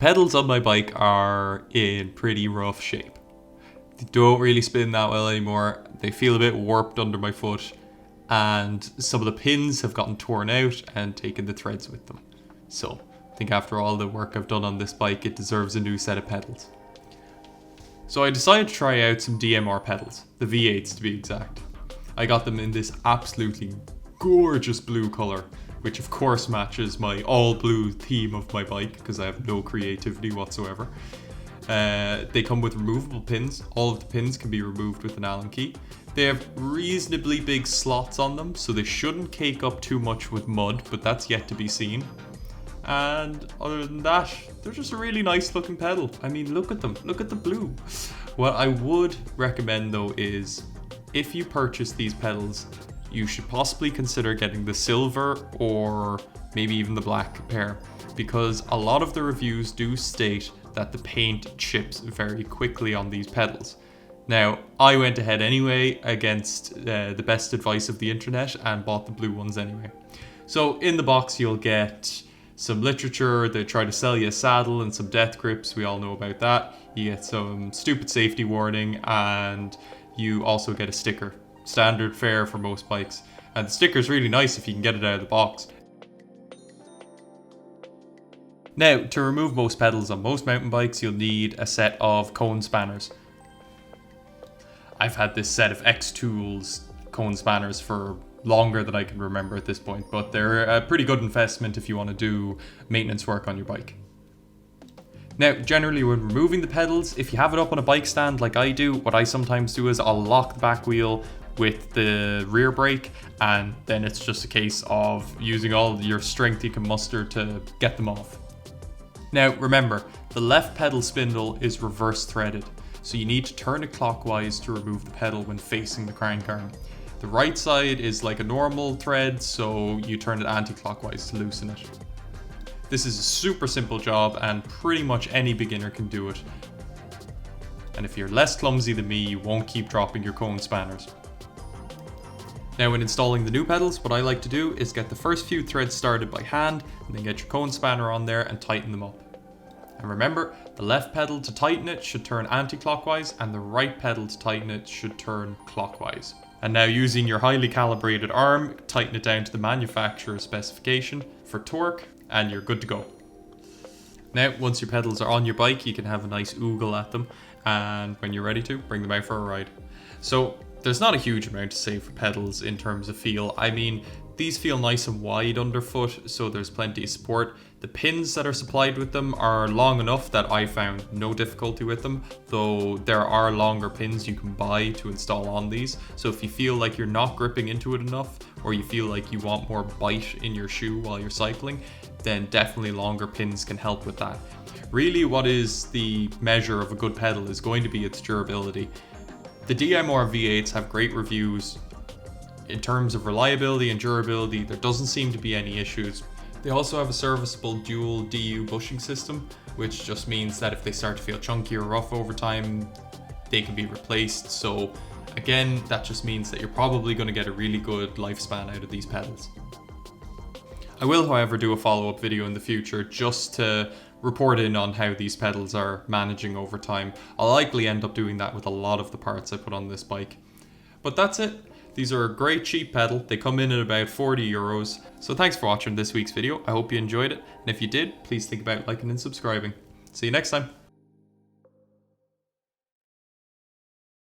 pedals on my bike are in pretty rough shape. They don't really spin that well anymore. They feel a bit warped under my foot, and some of the pins have gotten torn out and taken the threads with them. So I think after all the work I've done on this bike, it deserves a new set of pedals. So I decided to try out some DMR pedals, the V8s to be exact. I got them in this absolutely gorgeous blue color, which of course matches my all blue theme of my bike because I have no creativity whatsoever. They come with removable pins. All of the pins can be removed with an Allen key. They have reasonably big slots on them, so they shouldn't cake up too much with mud, but that's yet to be seen. And other than that, they're just a really nice looking pedal. I mean, look at them, look at the blue. What I would recommend though is, if you purchase these pedals, you should possibly consider getting the silver or maybe even the black pair, because a lot of the reviews do state that the paint chips very quickly on these pedals. Now, I went ahead anyway against the best advice of the internet and bought the blue ones anyway. So in the box you'll get some literature. They try to sell you a saddle and some death grips, we all know about that. You get some stupid safety warning, and you also get a sticker. Standard fare for most bikes. And the sticker's really nice if you can get it out of the box. Now, to remove most pedals on most mountain bikes, you'll need a set of cone spanners. I've had this set of X-Tools cone spanners for longer than I can remember at this point, but they're a pretty good investment if you want to do maintenance work on your bike. Now, generally when removing the pedals, if you have it up on a bike stand like I do, what I sometimes do is I'll lock the back wheel with the rear brake, and then it's just a case of using all your strength you can muster to get them off. Now remember, the left pedal spindle is reverse threaded, so you need to turn it clockwise to remove the pedal when facing the crank arm. The right side is like a normal thread, so you turn it anti-clockwise to loosen it. This is a super simple job and pretty much any beginner can do it. And if you're less clumsy than me, you won't keep dropping your cone spanners. Now when installing the new pedals, what I like to do is get the first few threads started by hand, and then get your cone spanner on there and tighten them up. And remember, the left pedal to tighten it should turn anti-clockwise, and the right pedal to tighten it should turn clockwise. And now using your highly calibrated arm, tighten it down to the manufacturer's specification for torque, and you're good to go. Now, once your pedals are on your bike, you can have a nice oogle at them, and when you're ready to, bring them out for a ride. So there's not a huge amount to say for pedals in terms of feel. I mean, these feel nice and wide underfoot, so there's plenty of support. The pins that are supplied with them are long enough that I found no difficulty with them, though there are longer pins you can buy to install on these. So if you feel like you're not gripping into it enough, or you feel like you want more bite in your shoe while you're cycling, then definitely longer pins can help with that. Really, what is the measure of a good pedal is going to be its durability. The DMR V8s have great reviews. In terms of reliability and durability, there doesn't seem to be any issues. They also have a serviceable dual DU bushing system, which just means that if they start to feel chunky or rough over time, they can be replaced. So again, that just means that you're probably going to get a really good lifespan out of these pedals. I will, however, do a follow-up video in the future just to report in on how these pedals are managing over time. I'll likely end up doing that with a lot of the parts I put on this bike. But that's it. These are a great cheap pedal. They come in at about 40 euros. So thanks for watching this week's video. I hope you enjoyed it. And if you did, please think about liking and subscribing. See you next time.